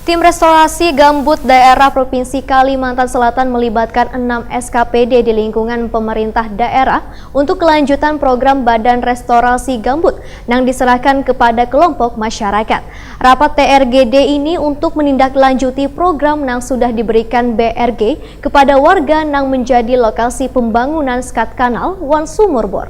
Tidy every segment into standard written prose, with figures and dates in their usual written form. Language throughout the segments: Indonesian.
Tim restorasi gambut daerah Provinsi Kalimantan Selatan melibatkan 6 SKPD di lingkungan pemerintah daerah untuk kelanjutan program Badan Restorasi Gambut yang diserahkan kepada kelompok masyarakat. Rapat TRGD ini untuk menindaklanjuti program yang sudah diberikan BRG kepada warga yang menjadi lokasi pembangunan skat kanal Wan Sumur Bor.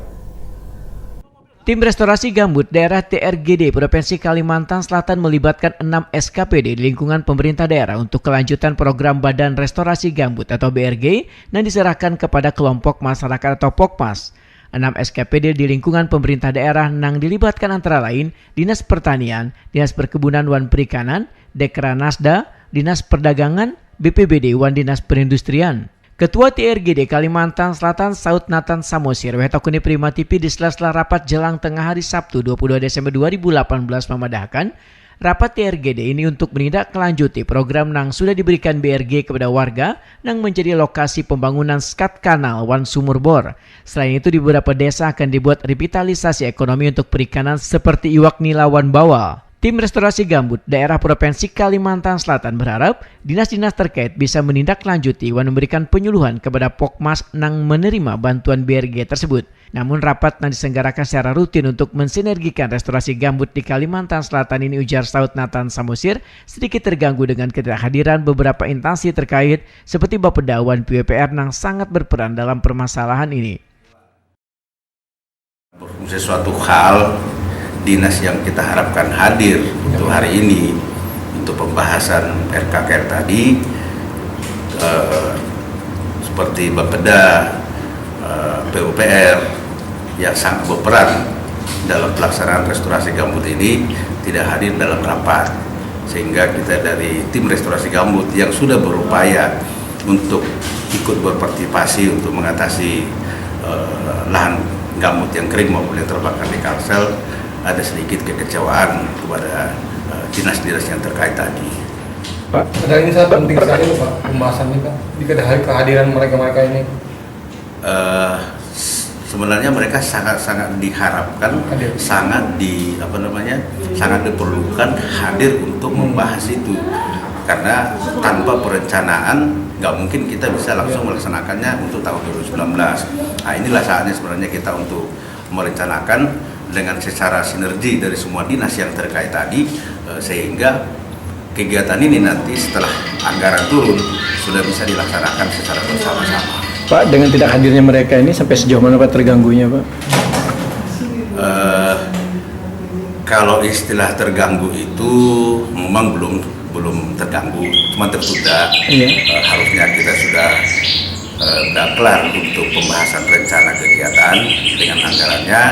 Tim restorasi gambut daerah TRGD Provinsi Kalimantan Selatan melibatkan 6 SKPD di lingkungan pemerintah daerah untuk kelanjutan program Badan Restorasi Gambut atau BRG yang diserahkan kepada kelompok masyarakat atau Pokmas. 6 SKPD di lingkungan pemerintah daerah yang dilibatkan antara lain Dinas Pertanian, Dinas Perkebunan wan Perikanan, Dekranasda, Dinas Perdagangan, BPBD wan Dinas Perindustrian. Ketua TRGD Kalimantan Selatan Saud Nathan Samosir Wetakuni Prima TV di sela-sela rapat jelang tengah hari Sabtu 22 Desember 2018 memadahkan rapat TRGD ini untuk menindaklanjuti program yang sudah diberikan BRG kepada warga yang menjadi lokasi pembangunan skat kanal Wan Sumur Bor. Selain itu di beberapa desa akan dibuat revitalisasi ekonomi untuk perikanan seperti iwak nila wan bawal. Tim restorasi gambut daerah Provinsi Kalimantan Selatan berharap dinas-dinas terkait bisa menindaklanjuti dan memberikan penyuluhan kepada Pokmas yang menerima bantuan BRG tersebut. Namun rapat yang diselenggarakan secara rutin untuk mensinergikan restorasi gambut di Kalimantan Selatan ini, ujar Saud Nathan Samosir, sedikit terganggu dengan ketidakhadiran beberapa instansi terkait seperti Bapeda wan PUPR yang sangat berperan dalam permasalahan ini. Sesuatu hal dinas yang kita harapkan hadir untuk hari ini untuk pembahasan RKKR tadi seperti Bapeda, PUPR yang sangat berperan dalam pelaksanaan restorasi gambut ini tidak hadir dalam rapat, sehingga kita dari tim restorasi gambut yang sudah berupaya untuk ikut berpartisipasi untuk mengatasi lahan gambut yang kering maupun yang terbakar di Kalsel, ada sedikit kekecewaan kepada dinas-dinas yang terkait tadi. Pak, ini sangat penting sekali Pak pembahasannya Pak. Jika ada kehadiran mereka ini. Sebenarnya mereka sangat diharapkan, sangat diperlukan hadir untuk membahas itu. Karena tanpa perencanaan nggak mungkin kita bisa langsung melaksanakannya untuk tahun 2019. Nah, inilah saatnya sebenarnya kita untuk merencanakan dengan secara sinergi dari semua dinas yang terkait tadi, sehingga kegiatan ini nanti setelah anggaran turun sudah bisa dilaksanakan secara bersama-sama. Pak, dengan tidak hadirnya mereka ini sampai sejauh mana Pak terganggunya Pak? Kalau istilah terganggu itu memang belum terganggu, cuma tertunda. Harusnya kita sudah kelar untuk pembahasan rencana kegiatan dengan anggarannya.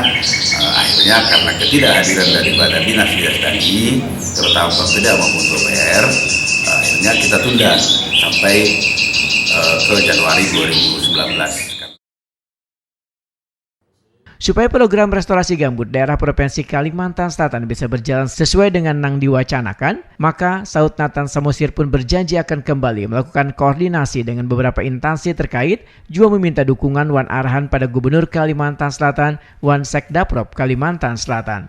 Akhirnya karena ketidakhadiran daripada dinas-dinas tadi, terutama Bapeda maupun PUPR, akhirnya kita tunda sampai ke Januari 2019. Supaya program restorasi gambut daerah Provinsi Kalimantan Selatan bisa berjalan sesuai dengan yang diwacanakan, maka Saud Nathan Samosir pun berjanji akan kembali melakukan koordinasi dengan beberapa instansi terkait, juga meminta dukungan wan arahan pada Gubernur Kalimantan Selatan, wan Sekdaprop Kalimantan Selatan.